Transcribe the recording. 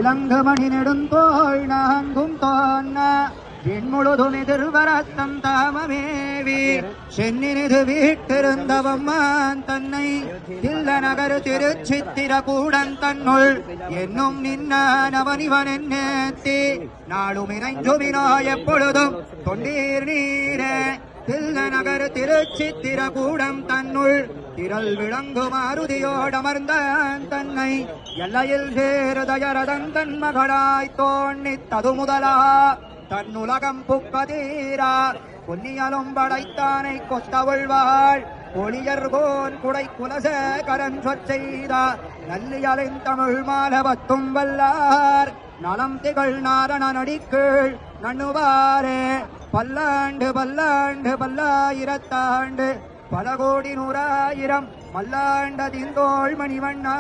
இளங்குமணி நெடுந்தோள் நாங்கும் தோன்ன என்முழுதும் எதிர்வரத்தம் தாமமேவி சென்னினிது வீட்டிருந்தவம்மான் தன்னை தில்ல நகர் திருச்சித்திர கூடன் தன்னுள் என்னும் நின்னவனிவன் என்னேத்தி நாளும் இணைஞ்சுமினோ எப்பொழுதும் தொண்டீர் நீரே தில்ல நகர் திருச்சித்திர கூடம் தன்னுள் திரள் விளங்கு மாருதியோடமர்ந்தான் தன்னை எல்லையில் சேருதயரதன் தன் மகளாய் தோன்னித்தது முதலா தன்னுலகம் புக்கதீரா பொன்னியலும் படைத்தானை கொத்தவள்வாள் ஒளியர்கோன் குடை குலசேகரன் செய்தா நல்லியலின் தமிழ் மாலவத்தும் வல்லார் நலம் திகழ் நாரண நடிக்கீழ் நண்ணுவாரே பல்லாண்டு பல்லாண்டு பல்லாயிரத்தாண்டு பல கோடி நூறாயிரம் மல்லாண்டதிந்தோள் மணிவண்ணா.